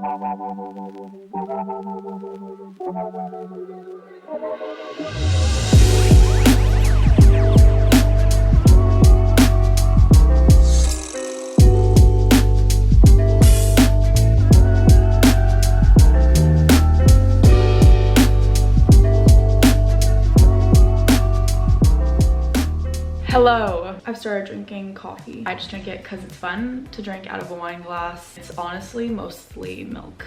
Hello, I've started drinking coffee. I just drink it because it's fun to drink out of a wine glass. It's honestly mostly milk.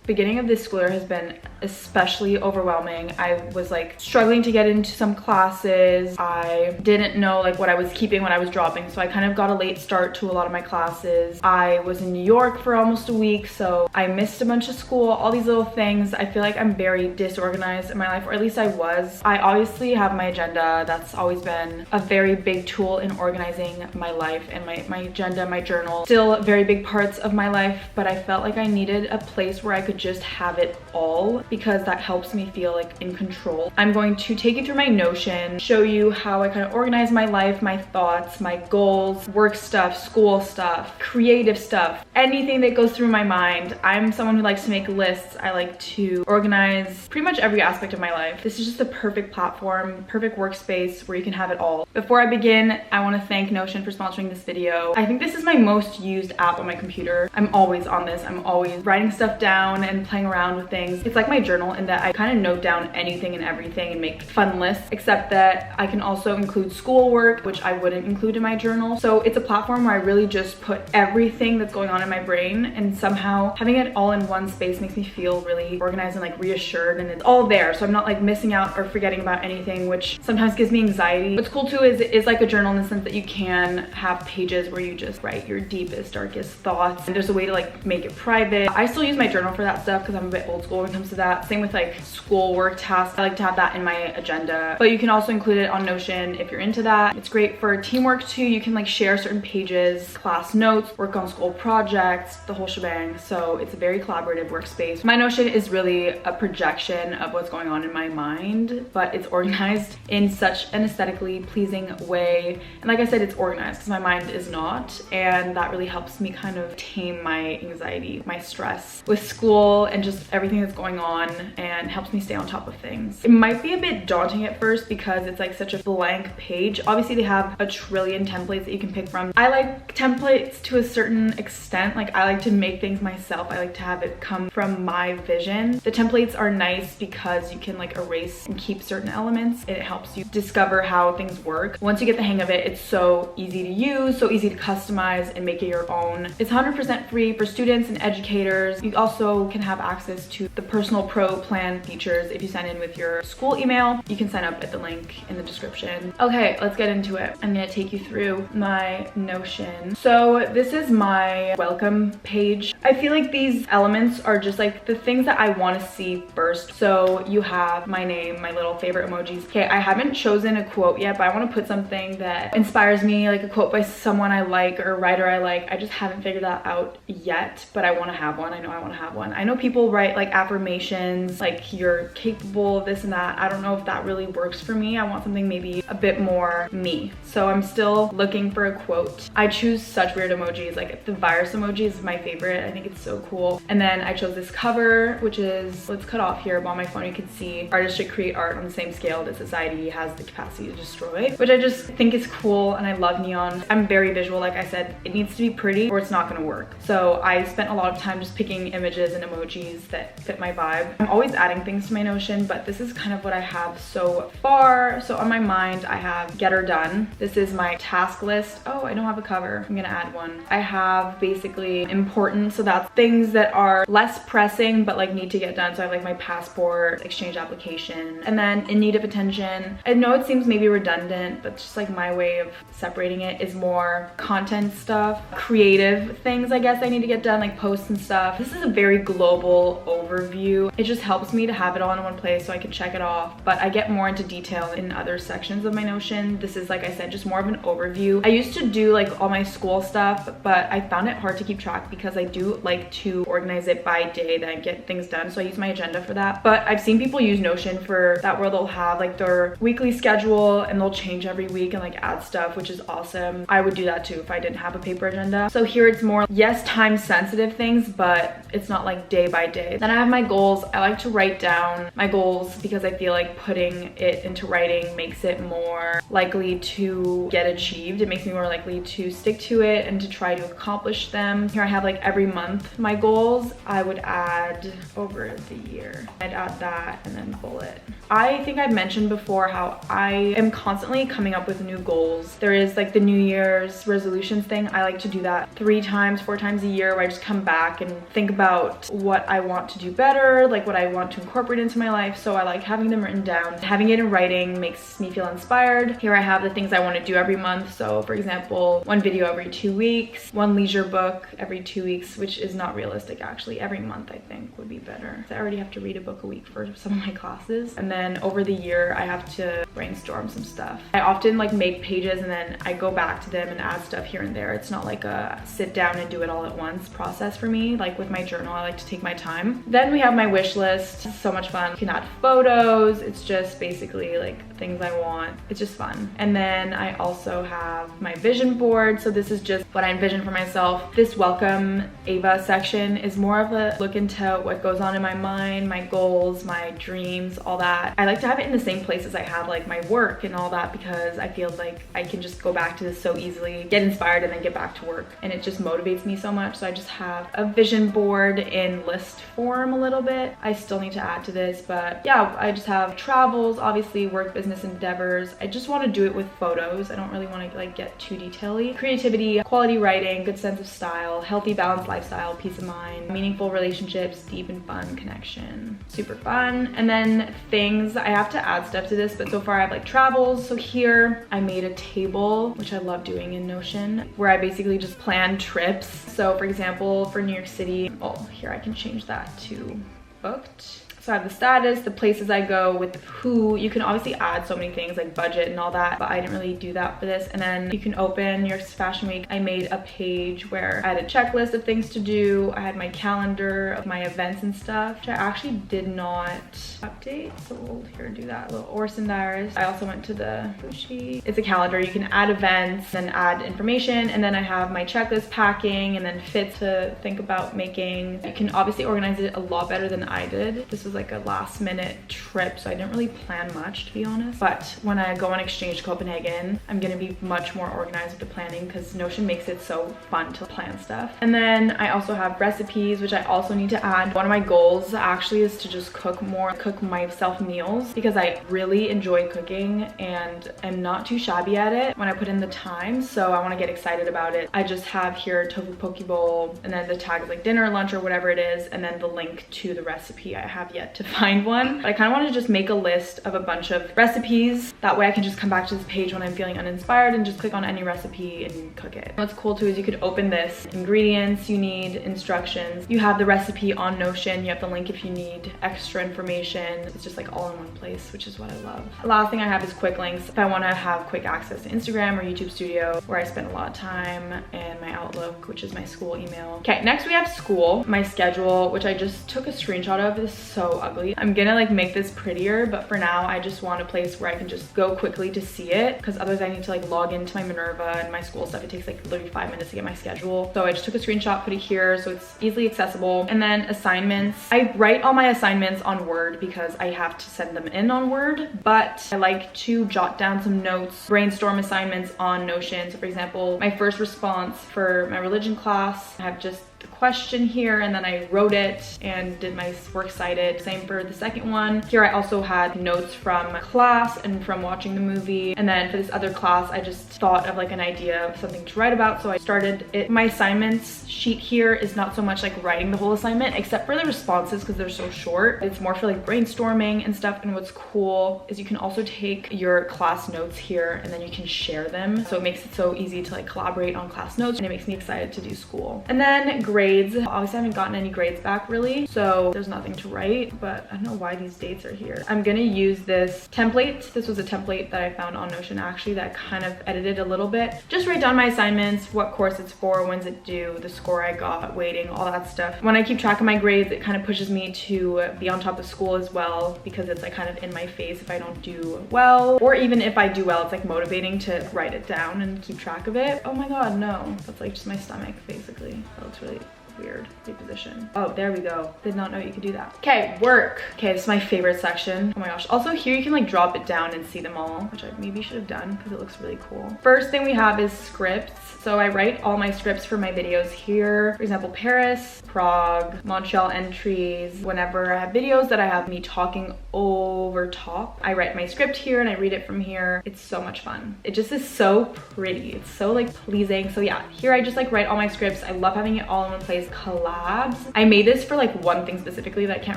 Beginning of this school year has been especially overwhelming. I was like struggling to get into some classes. I didn't know like what I was keeping, what I was dropping, so I kind of got a late start to a lot of my classes. I was in New York for almost a week, so I missed a bunch of school, all these little things. I feel like I'm very disorganized in my life, or at least I was. I obviously have my agenda. That's always been a very big tool in organizing my life, and my agenda, my journal, still very big parts of my life, but I felt like I needed a place where I could just have it all, because that helps me feel like in control. I'm going to take you through my Notion, show you how I kind of organize my life, my thoughts, my goals, work stuff, school stuff, creative stuff, anything that goes through my mind. I'm someone who likes to make lists. I like to organize pretty much every aspect of my life. This is just the perfect platform, perfect workspace where you can have it all. Before I begin, I want to thank Notion for sponsoring this video. I think this is my most used app on my computer. I'm always on this. I'm always writing stuff down and playing around with things. It's like my journal in that I kind of note down anything and everything and make fun lists, except that I can also include schoolwork, which I wouldn't include in my journal. So it's a platform where I really just put everything that's going on in my brain, and somehow having it all in one space makes me feel really organized and like reassured, and it's all there. So I'm not like missing out or forgetting about anything, which sometimes gives me anxiety. What's cool too is it is like a journal in the sense that you can have pages where you just write your deepest, darkest thoughts, and there's a way to like make it private. I still use my journal for that stuff because I'm a bit old school when it comes to that. Same with like schoolwork tasks. I like to have that in my agenda, but you can also include it on Notion if you're into that. It's great for teamwork too. You can like share certain pages, class notes, work on school projects, the whole shebang. So it's a very collaborative workspace. My Notion is really a projection of what's going on in my mind, but it's organized in such an aesthetically pleasing way. And like I said, it's organized because my mind is not, and that really helps me kind of tame my anxiety, my stress with school and just everything that's going on, and helps me stay on top of things. It might be a bit daunting at first because it's like such a blank page. Obviously they have a trillion templates that you can pick from. I like templates to a certain extent. Like I like to make things myself. I like to have it come from my vision. The templates are nice because you can like erase and keep certain elements. It helps you discover how things work. Once you get the hang of it, it's so easy to use, so easy to customize and make it your own. It's 100% free for students and educators. You also can have access to the personal pro plan features. If you sign in with your school email, you can sign up at the link in the description. Okay, let's get into it. I'm gonna take you through my Notion. So this is my welcome page. I feel like these elements are just like the things that I want to see first. So you have my name, my little favorite emojis. Okay, I haven't chosen a quote yet, but I want to put something that inspires me, like a quote by someone I like or a writer I like. I just haven't figured that out yet, but I want to have one. I know I want to have one. I know people write like affirmations, like you're capable of this and that. I don't know if that really works for me. I want something maybe a bit more me. So I'm still looking for a quote. I choose such weird emojis. Like the virus emoji is my favorite. I think it's so cool. And then I chose this cover, which is, let's cut off here, but on my phone you can see artists should create art on the same scale that society has the capacity to destroy, which I just think is cool, and I love neon. I'm very visual. Like I said, it needs to be pretty or it's not gonna work. So I spent a lot of time just picking images and emojis that fit my vibe. I'm always adding things to my Notion, but this is kind of what I have so far. So on my mind, I have get or done. This is my task list. Oh, I don't have a cover. I'm gonna add one. I have basically important, so that's things that are less pressing but like need to get done. So I have like my passport, exchange application, and then in need of attention. I know it seems maybe redundant, but just like my way of separating it is more content stuff, creative things I guess I need to get done, like posts and stuff. This is a very global overview. It just helps me to have it all in one place so I can check it off, but I get more into detail in other sections of my Notion. This is, like I said, just more of an overview. I used to do like all my school stuff, but I found it hard to keep track because I do do like to organize it by day, then get things done. So I use my agenda for that. But I've seen people use Notion for that, where they'll have like their weekly schedule and they'll change every week and like add stuff, which is awesome. I would do that too if I didn't have a paper agenda. So here it's more, yes, time sensitive things, but it's not like day by day. Then I have my goals. I like to write down my goals because I feel like putting it into writing makes it more likely to get achieved. It makes me more likely to stick to it and to try to accomplish them. Here I have like every month my goals. I would add over the year. I'd add that and then bullet. I think I've mentioned before how I am constantly coming up with new goals. There is like the New Year's resolutions thing. I like to do that 4 times a year, where I just come back and think about what I want to do better, like what I want to incorporate into my life. So I like having them written down. Having it in writing makes me feel inspired. Here I have the things I want to do every month. So for example, 1 video every 2 weeks, 1 leisure book every 2 weeks, which is not realistic actually. Every month I think would be better. I already have to read a book a week for some of my classes. And then over the year I have to brainstorm some stuff. I often like make pages and then I go back to them and add stuff here and there. It's not like a sit down and do it all at once process for me. Like with my journal, I like to take my time. Then we have my wish list. It's so much fun. You can add photos. It's just basically like things I want. It's just fun. And then I also have my vision board. So this is just what I envision for myself. This welcome Ava section is more of a look into what goes on in my mind, my goals, my dreams, all that. I like to have it in the same place as I have like my work and all that, because I feel like I can just go back to this so easily, get inspired and then get back to work. And it just motivates me so much. So I just have a vision board in list form a little bit. I still need to add to this, but yeah, I just have travels, obviously work, business endeavors. I just want to do it with photos. I don't really want to like get too detail-y. Creativity, quality writing, good sense of style, healthy balanced lifestyle, peace of mind, meaningful relationships, deep and fun connection. Super fun. And then things, I have to add stuff to this, but so far I have like travels. So here I made a table, which I love doing in Notion, where I basically just plan trips. So for example, for New York City, oh, here I can change that to booked. So I have the status, the places I go, with who. You can obviously add so many things like budget and all that, but I didn't really do that for this. And then you can open your fashion week. I made a page where I had a checklist of things to do. I had my calendar of my events and stuff, which I actually did not update. So we'll here do that. A little Orson Diaries. I also went to the Fushi. It's a calendar. You can add events, then add information. And then I have my checklist, packing, and then fit to think about making. You can obviously organize it a lot better than I did. This was like a last minute trip, so I didn't really plan much, to be honest. But when I go on exchange to Copenhagen, I'm gonna be much more organized with the planning, because Notion makes it so fun to plan stuff. And then I also have recipes, which I also need to add. One of my goals actually is to just cook more, cook myself meals, because I really enjoy cooking and I'm not too shabby at it when I put in the time. So I want to get excited about it. I just have here tofu poke bowl, and then the tag is like dinner, lunch, or whatever it is, and then the link to the recipe. I have yet to find one, but I kind of want to just make a list of a bunch of recipes. That way I can just come back to this page when I'm feeling uninspired and just click on any recipe and cook it. What's cool too is you could open this, ingredients you need, instructions. You have the recipe on Notion. You have the link if you need extra information. It's just like all in one place, which is what I love. The last thing I have is quick links. If I want to have quick access to Instagram or YouTube Studio, where I spend a lot of time, and my Outlook, which is my school email. Okay, next we have school, my schedule, which I just took a screenshot of. This is so ugly. I'm gonna like make this prettier, but for now I just want a place where I can just go quickly to see it, because otherwise I need to like log into my Minerva and my school stuff. It takes like literally 5 minutes to get my schedule. So I just took a screenshot, put it here so it's easily accessible. And then assignments. I write all my assignments on Word because I have to send them in on Word, but I like to jot down some notes, brainstorm assignments on Notion. So for example, my first response for my religion class, I have just the question here, and then I wrote it and did my works cited. Same for the second one. Here I also had notes from class and from watching the movie. And then for this other class, I just thought of like an idea of something to write about, so I started it. My assignments sheet here is not so much like writing the whole assignment, except for the responses because they're so short. It's more for like brainstorming and stuff. And what's cool is you can also take your class notes here and then you can share them. So it makes it so easy to like collaborate on class notes, and it makes me excited to do school. And then grades. grades. Obviously I haven't gotten any grades back really, so there's nothing to write, but I don't know why these dates are here. I'm gonna use this template. This was a template that I found on Notion actually that I kind of edited a little bit. Just write down my assignments, what course it's for, when's it due, the score I got, weighting, all that stuff. When I keep track of my grades, it kind of pushes me to be on top of school as well, because it's like kind of in my face if I don't do well, or even if I do well, it's like motivating to write it down and keep track of it. Oh my god, no, that's like just my stomach basically. That looks really weird reposition. Oh, there we go. Did not know you could do that. Okay, work. Okay, this is my favorite section. Oh my gosh. Also here you can like drop it down and see them all, which I maybe should have done because it looks really cool. First thing we have is scripts. So I write all my scripts for my videos here. For example, Paris, Prague, Montreal entries. Whenever I have videos that I have me talking over top, I write my script here and I read it from here. It's so much fun. It just is so pretty. It's so like pleasing. So yeah, here I just like write all my scripts. I love having it all in one place. Collabs. I made this for like one thing specifically that I can't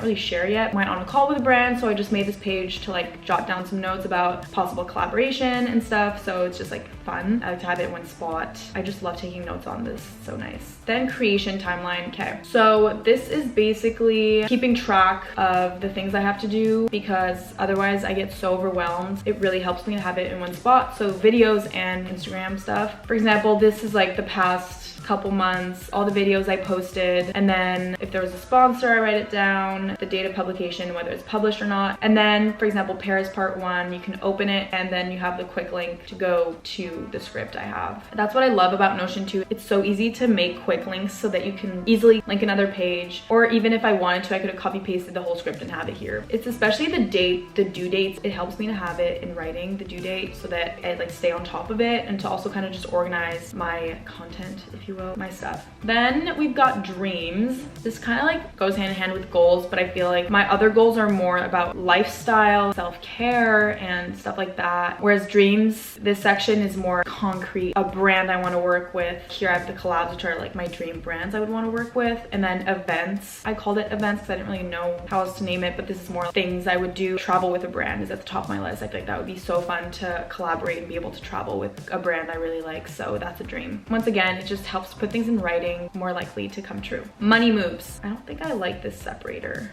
really share yet. Went on a call with a brand, so I just made this page to like jot down some notes about possible collaboration and stuff. So it's just like fun. I like to have it in one spot. I just love taking notes on this. So nice. Then creation timeline. Okay, so this is basically keeping track of the things I have to do because otherwise I get so overwhelmed. It really helps me to have it in one spot. So videos and Instagram stuff. For example, this is like the past couple months, all the videos I posted, and then if there was a sponsor, I write it down, the date of publication, whether it's published or not. And then for example, Paris part 1, you can open it and then you have the quick link to go to the script I have. That's what I love about Notion too. It's so easy to make quick links so that you can easily link another page, or even if I wanted to, I could have copy pasted the whole script and have it here. It's especially the date, the due dates. It helps me to have it in writing, the due date, so that I like stay on top of it and to also kind of just organize my content, if you will, my stuff. Then we've got dreams. This kind of like goes hand in hand with goals, but I feel like my other goals are more about lifestyle, self-care, and stuff like that. Whereas dreams, this section is more concrete, a brand I want to work with. Here I have the collabs, which are like my dream brands I would want to work with. And then events. I called it events because I didn't really know how else to name it, but this is more things I would do. Travel with a brand is at the top of my list. I feel like that would be so fun to collaborate and be able to travel with a brand I really like. So that's a dream. Once again, it just helps put things in writing, more likely to come true. Money moves. I don't think I like this separator.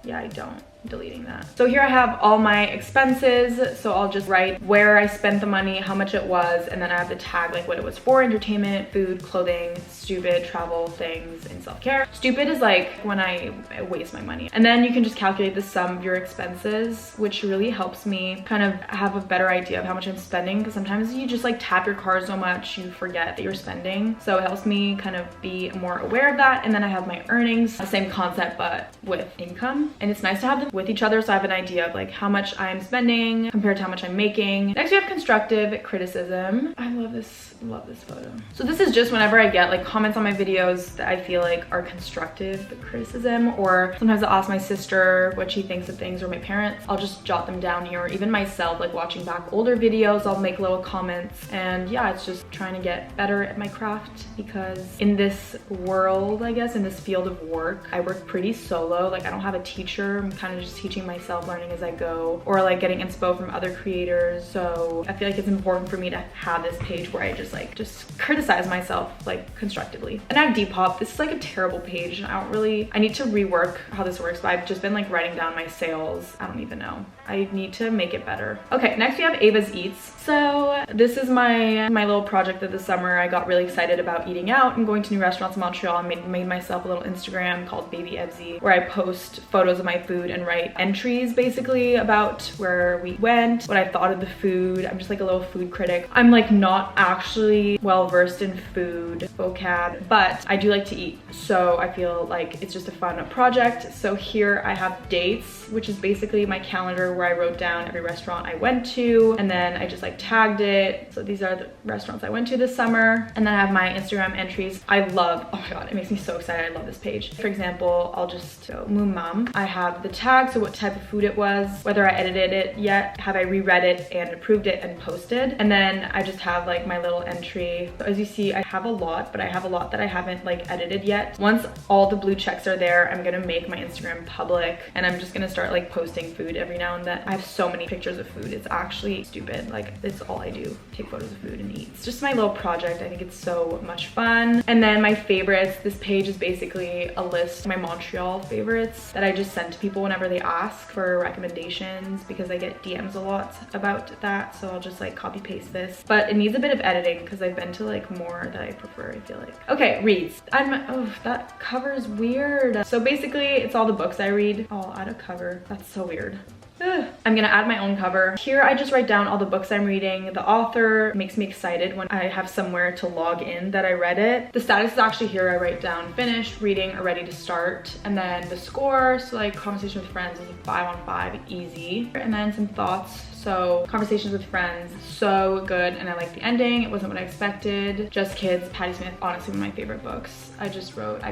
Yeah, I don't. I'm deleting that. So here I have all my expenses. So I'll just write where I spent the money, how much it was, and then I have the tag like what it was for: entertainment, food, clothing, stupid, travel, things, and self-care. Stupid is like when I waste my money. And then you can just calculate the sum of your expenses, which really helps me kind of have a better idea of how much I'm spending, because sometimes you just like tap your card so much you forget that you're spending. So it helps me kind of be more aware of that. And then I have my earnings, the same concept but with income, and it's nice to have them with each other so I have an idea of like how much I'm spending compared to how much I'm making. Next we have constructive criticism. I love this photo. So this is just whenever I get like comments on my videos that I feel like are constructive criticism, or sometimes I'll ask my sister what she thinks of things, or my parents. I'll just jot them down here, or even myself, like watching back older videos, I'll make little comments. And yeah, it's just trying to get better at my craft, because in this world, I guess, in this field of work, I work pretty solo. Like I don't have a teacher. I'm kind of just teaching myself, learning as I go, or like getting inspo from other creators. So I feel like it's important for me to have this page where I just criticize myself like constructively. And I have Depop. This is like a terrible page, and I need to rework how this works, but I've just been like writing down my sales. I don't even know. I need to make it better. Okay, next we have Ava's Eats. So this is my little project of the summer. I got really excited about eating out and going to new restaurants in Montreal. I made myself a little Instagram called Baby Ebzy, where I post photos of my food and write entries basically about where we went, what I thought of the food. I'm just like a little food critic. I'm like not actually well versed in food vocab, but I do like to eat. So I feel like it's just a fun project. So here I have dates, which is basically my calendar where I wrote down every restaurant I went to, and then I just like tagged it. So these are the restaurants I went to this summer. And then I have my Instagram entries. I love, oh my god, it makes me so excited. I love this page. For example, I'll just go Mum. I have the tag tag, so what type of food it was, whether I edited it yet, have I reread it and approved it and posted. And then I just have like my little entry. So as you see, I have a lot, but I have a lot that I haven't like edited yet. Once all the blue checks are there, I'm gonna make my Instagram public, and I'm just gonna start like posting food every now and then. I have so many pictures of food. It's actually stupid. Like, it's all I do, take photos of food and eat. It's just my little project. I think it's so much fun. And then my favorites, this page is basically a list of my Montreal favorites that I just send to people whenever they ask for recommendations, because I get DMs a lot about that. So I'll just like copy paste this, but it needs a bit of editing because I've been to like more that I prefer, I feel like. Okay, reads. Oh, that cover is weird. So basically it's all the books I read. Oh, I'll add a cover. That's so weird. I'm gonna add my own cover. Here I just write down all the books I'm reading. The author makes me excited when I have somewhere to log in that I read it. The status is actually here. I write down finished reading or ready to start. And then the score, so like conversation with friends is a 5 on 5, easy. And then some thoughts. So conversations with friends, so good, and I like the ending. It wasn't what I expected. Just Kids, Patti Smith, honestly one of my favorite books. I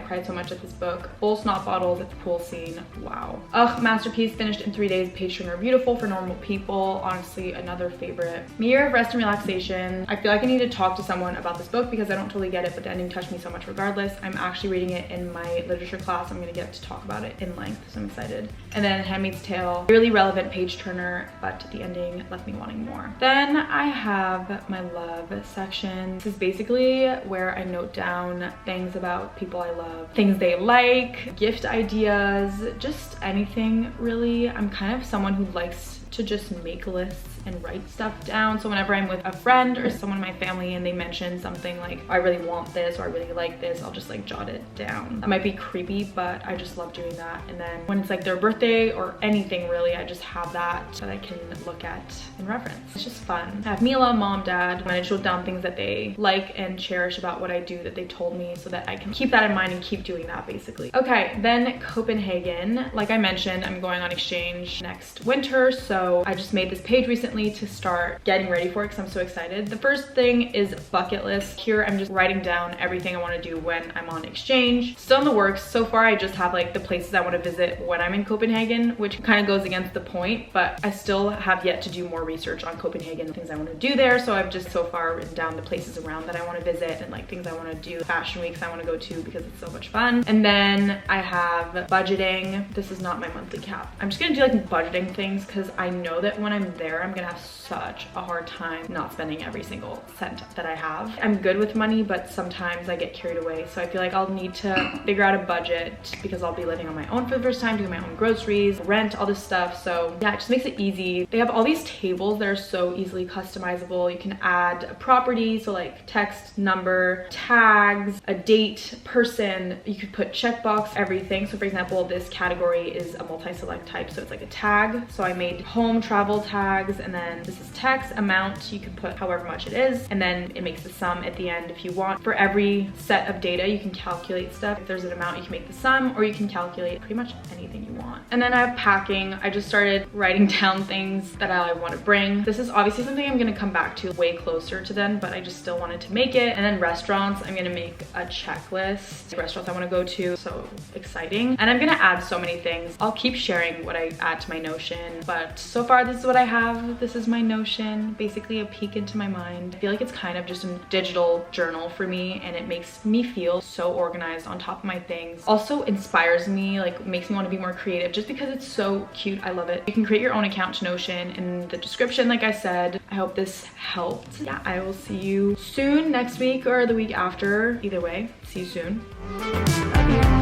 cried so much at this book. Full snot bottles at the pool scene, wow. Ugh, masterpiece, finished in 3 days. Page turner beautiful for normal people. Honestly, another favorite. Year of rest and relaxation. I feel like I need to talk to someone about this book because I don't totally get it, but the ending touched me so much regardless. I'm actually reading it in my literature class. I'm gonna get to talk about it in length, so I'm excited. And then Handmaid's Tale, really relevant page turner, but the ending left me wanting more. Then I have my love section. This is basically where I note down things about people I love, things they like, gift ideas, just anything really. I'm kind of someone who likes to just make lists and write stuff down. So whenever I'm with a friend or someone in my family and they mention something like, I really want this or I really like this, I'll just like jot it down. That might be creepy, but I just love doing that. And then when it's like their birthday or anything really, I just have that I can look at and reference. It's just fun. I have Mila, mom, dad, and I just wrote down things that they like and cherish about what I do that they told me, so that I can keep that in mind and keep doing that basically. Okay, then Copenhagen. Like I mentioned, I'm going on exchange next winter, so I just made this page recently to start getting ready for it because I'm so excited. The first thing is bucket list. Here I'm just writing down everything I want to do when I'm on exchange. Still in the works. So far I just have like the places I want to visit when I'm in Copenhagen, which kind of goes against the point, but I still have yet to do more research on Copenhagen, things I want to do there. So I've just so far written down the places around that I want to visit and like things I want to do, fashion weeks I want to go to because it's so much fun. And then I have budgeting. This is not my monthly cap. I'm just gonna do like budgeting things because I know that when I'm there, I'm gonna have such a hard time not spending every single cent that I have. I'm good with money, but sometimes I get carried away. So I feel like I'll need to figure out a budget because I'll be living on my own for the first time, doing my own groceries, rent, all this stuff. So yeah, it just makes it easy. They have all these tables that are so easily customizable. You can add a property, so like text, number, tags, a date, person. You could put checkbox, everything. So for example, this category is a multi-select type, so it's like a tag. So I made home, travel tags, and then this is text, amount. You can put however much it is, and then it makes the sum at the end if you want. For every set of data, you can calculate stuff. If there's an amount, you can make the sum, or you can calculate pretty much anything you want. And then I have packing. I just started writing down things that I want to bring. This is obviously something I'm going to come back to way closer to then, but I just still wanted to make it. And then restaurants, I'm going to make a checklist. Restaurants I want to go to, so exciting. And I'm going to add so many things. I'll keep sharing what I add to my Notion, but so far this is what I have. This is my Notion, basically a peek into my mind. I feel like it's kind of just a digital journal for me, and it makes me feel so organized, on top of my things. Also inspires me, like makes me want to be more creative just because it's so cute. I love it. You can create your own account to Notion in the description, like I said. I hope this helped. Yeah, I will see you soon, next week or the week after. Either way, see you soon. Love you.